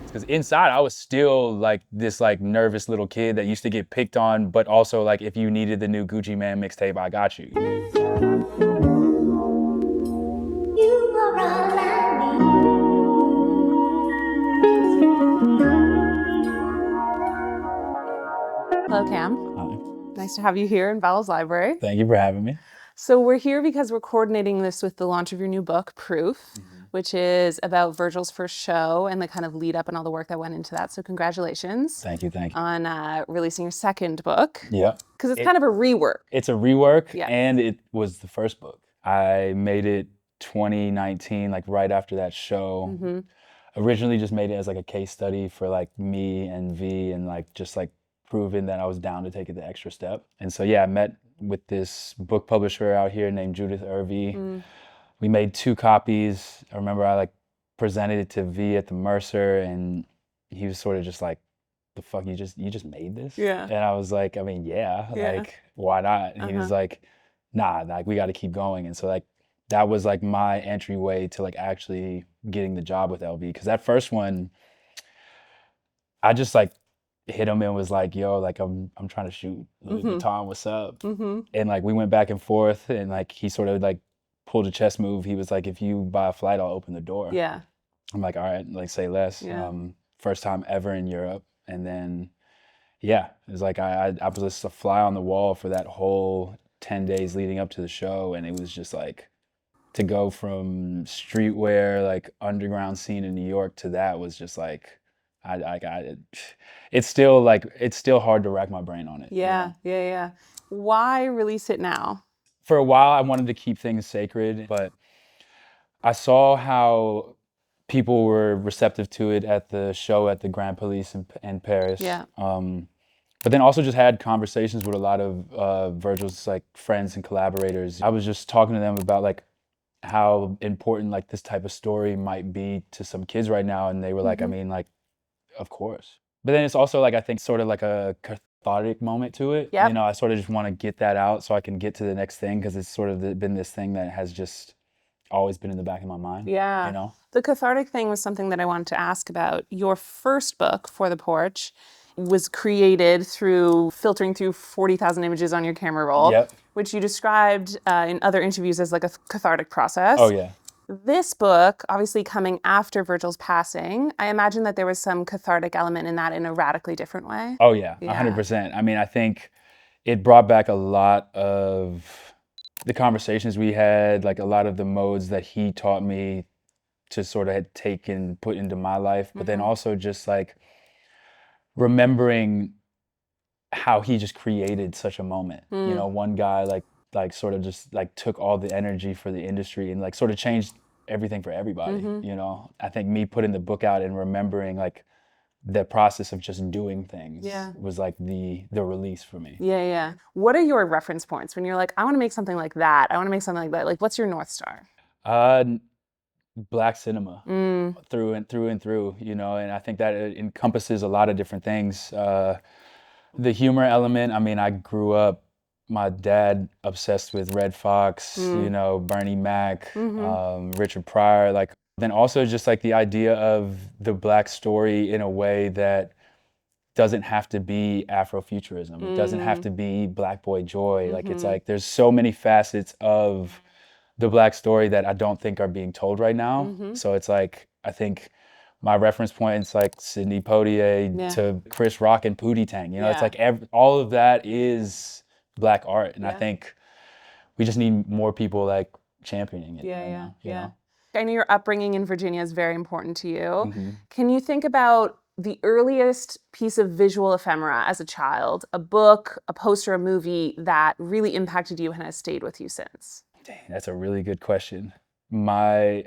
Because inside I was still like this like nervous little kid that used to get picked on, but also like if you needed the new Gucci Man mixtape, I got you. Hello, Cam. Hi. Nice to have you here in Vowels Library. Thank you for having me. So we're here because we're coordinating this with the launch of your new book, Proof, which is about Virgil's first show and the kind of lead up and all the work that went into that. So congratulations. Thank you. On releasing your second book. Yeah. Because it's kind of a rework. It's a rework, Yeah. and it was the first book. I made it 2019, like right after that show. Originally just made it as like a case study for like me and V, and like just like proving that I was down to take it the extra step. And so yeah, I met with this book publisher out here named Judith Irvie. We made 2 copies. I remember I like presented it to V at the Mercer, and he was sort of just like, the fuck, you just made this? Yeah. And I was like, I mean, yeah. Like, why not? And he was like, nah, like we got to keep going. And so like that was like my entryway to like actually getting the job with LV. Because that first one, I just like hit him and was like, yo, like I'm trying to shoot Louis Vuitton, what's up? And like we went back and forth, and like he sort of like pulled a chess move. He was like, if you buy a flight, I'll open the door. Yeah. I'm like, all right, like say less. Yeah. First time ever in Europe. And then, yeah, it was like I was just a fly on the wall for that whole 10 days leading up to the show. And it was just like, to go from streetwear, like underground scene in New York to that was just like, it's still hard to rack my brain on it. Yeah. Why release it now? For a while, I wanted to keep things sacred, but I saw how people were receptive to it at the show at the Grand Police in Paris. Yeah. But then also just had conversations with a lot of Virgil's like friends and collaborators. I was just talking to them about like how important like this type of story might be to some kids right now, and they were like, I mean, like, of course. But then it's also like, I think sort of like a cathartic moment to it. Yep. You know, I sort of just want to get that out so I can get to the next thing, because it's sort of been this thing that has just always been in the back of my mind. Yeah. You know? The cathartic thing was something that I wanted to ask about. Your first book, For the Porch, was created through filtering through 40,000 images on your camera roll, Yep. which you described in other interviews as like a cathartic process. Oh, yeah. This book, obviously coming after Virgil's passing, I imagine that there was some cathartic element in that in a radically different way. Oh, yeah, 100%. I mean, I think it brought back a lot of the conversations we had, like a lot of the modes that he taught me to sort of take and put into my life, but then also just like remembering how he just created such a moment. You know, one guy like sort of just like took all the energy for the industry and like sort of changed everything for everybody. You know, I think me putting the book out and remembering like the process of just doing things was like the release for me. Yeah. What are your reference points when you're like, I want to make something like that? I want to make something like that. Like, what's your North Star? Black cinema through and through, you know, and I think that it encompasses a lot of different things. The humor element, I mean, I grew up, my dad obsessed with Red Fox, you know, Bernie Mac, Richard Pryor, like, then also just like the idea of the Black story in a way that doesn't have to be Afrofuturism. It doesn't have to be Black boy joy. Like, it's like, there's so many facets of the Black story that I don't think are being told right now. So it's like, I think my reference points like Sidney Poitier to Chris Rock and Pootie Tang, you know, it's like all of that is Black art. And I think we just need more people like championing it. You know? I know your upbringing in Virginia is very important to you. Can you think about the earliest piece of visual ephemera as a child, a book, a poster, a movie that really impacted you and has stayed with you since? Dang, that's a really good question. My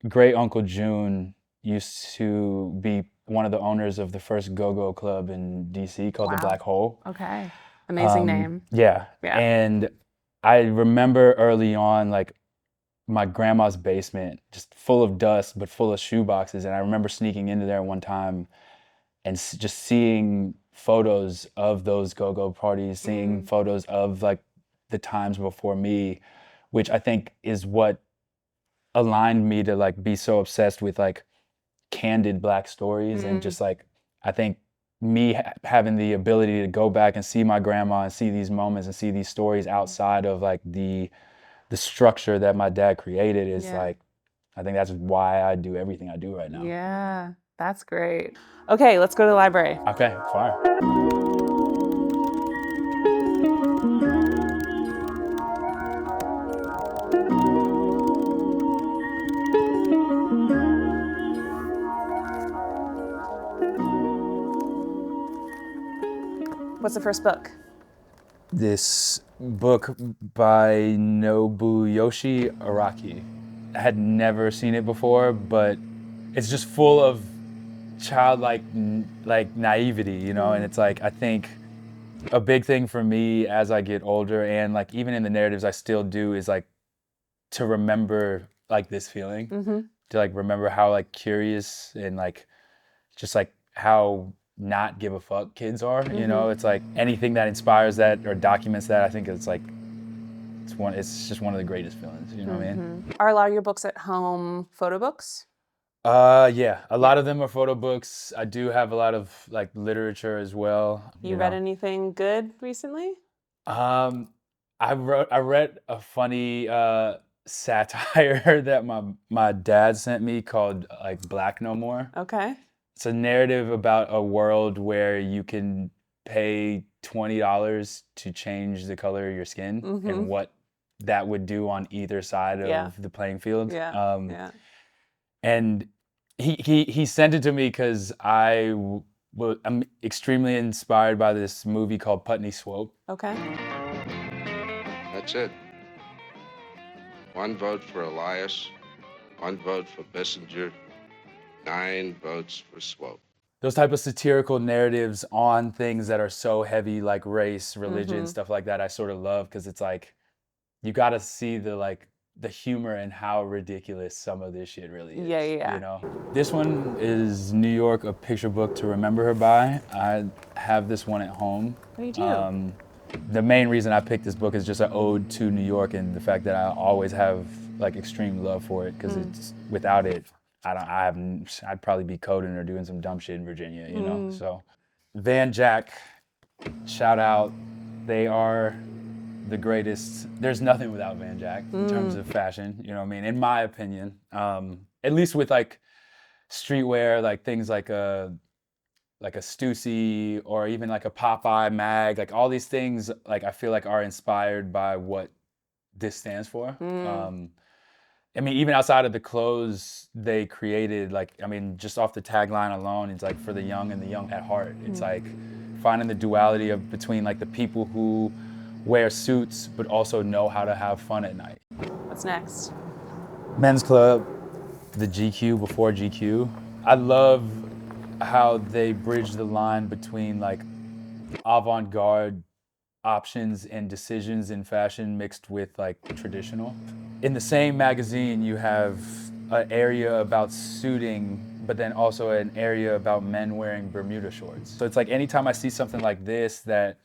great uncle June used to be one of the owners of the first go-go club in DC called the Black Hole. Okay. Amazing name. Yeah. And I remember early on, like, my grandma's basement, just full of dust, but full of shoeboxes. And I remember sneaking into there one time and just seeing photos of those go-go parties, seeing photos of like the times before me, which I think is what aligned me to like be so obsessed with like candid Black stories, and just like, I think me having the ability to go back and see my grandma and see these moments and see these stories outside of like the structure that my dad created is like, I think that's why I do everything I do right now. Yeah, that's great. Okay, let's go to the library. Okay, fine. What's the first book? This book by Nobuyoshi Araki. I had never seen it before, but it's just full of childlike like naivety, you know, and it's like, I think a big thing for me as I get older, and like even in the narratives I still do, is like to remember like this feeling, to like remember how like curious and like just like how not give a fuck kids are, you know. It's like anything that inspires that or documents that, I think it's like it's just one of the greatest feelings, you know what I mean? Are a lot of your books at home photo books? Yeah, a lot of them are photo books. I do have a lot of like literature as well. You read anything good recently? I read a funny satire that my dad sent me called like Black No More. Okay. It's a narrative about a world where you can pay $20 to change the color of your skin and what that would do on either side of the playing field. And he sent it to me because I'm extremely inspired by this movie called Putney Swope. Okay. That's it. One vote for Elias, one vote for Bissinger, 9 votes for Swope. Those type of satirical narratives on things that are so heavy, like race, religion, stuff like that, I sort of love, because it's like, you got to see the humor and how ridiculous some of this shit really is. Yeah. You know, this one is New York, a picture book to remember her by. I have this one at home. What do you do? The main reason I picked this book is just an ode to New York and the fact that I always have like extreme love for it, because it's without it, I'd probably be coding or doing some dumb shit in Virginia, you know. So Van Jack, shout out. They are the greatest. There's nothing without Van Jack in terms of fashion, you know what I mean, in my opinion. At least with like streetwear, like things like a Stussy or even like a Popeye mag, like all these things, like I feel like are inspired by what this stands for. I mean, even outside of the clothes they created, like, I mean, just off the tagline alone, it's like for the young and the young at heart. It's like finding the duality of between like the people who wear suits but also know how to have fun at night. What's next? Men's Club, the GQ before GQ. I love how they bridge the line between like avant-garde options and decisions in fashion mixed with like traditional. In the same magazine, you have an area about suiting, but then also an area about men wearing Bermuda shorts. So it's like anytime I see something like this that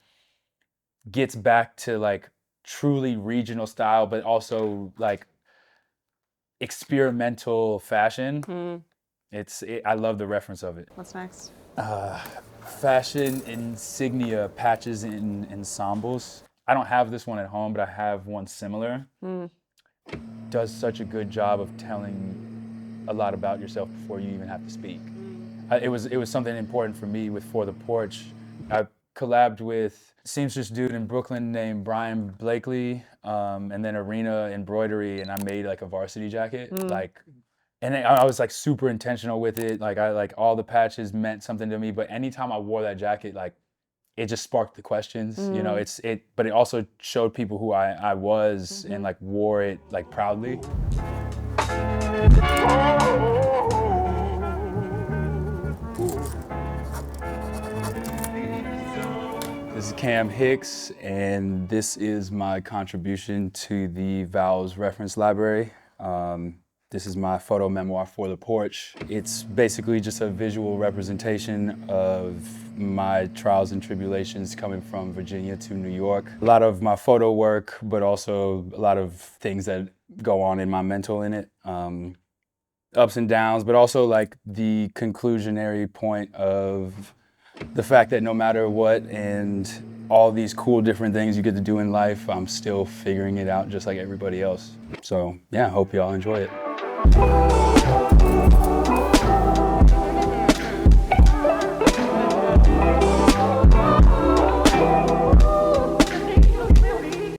gets back to like truly regional style, but also like experimental fashion, I love the reference of it. What's next? Fashion insignia, patches and ensembles. I don't have this one at home, but I have one similar. Does such a good job of telling a lot about yourself before you even have to speak. It was something important for me with For the Porch. I collabed with a seamstress dude in Brooklyn named Brian Blakely, and then Arena Embroidery, and I made like a varsity jacket. And I was like super intentional with it. Like all the patches meant something to me, but anytime I wore that jacket, like it just sparked the questions, you know. But it also showed people who I was, and like wore it like proudly. This is Cam Hicks, and this is my contribution to the Vowels reference library. This is my photo memoir, For the Porch. It's basically just a visual representation of my trials and tribulations coming from Virginia to New York. A lot of my photo work, but also a lot of things that go on in my mental in it. ups and downs, but also like the conclusionary point of the fact that no matter what and all these cool different things you get to do in life, I'm still figuring it out just like everybody else. So yeah, I hope y'all enjoy it.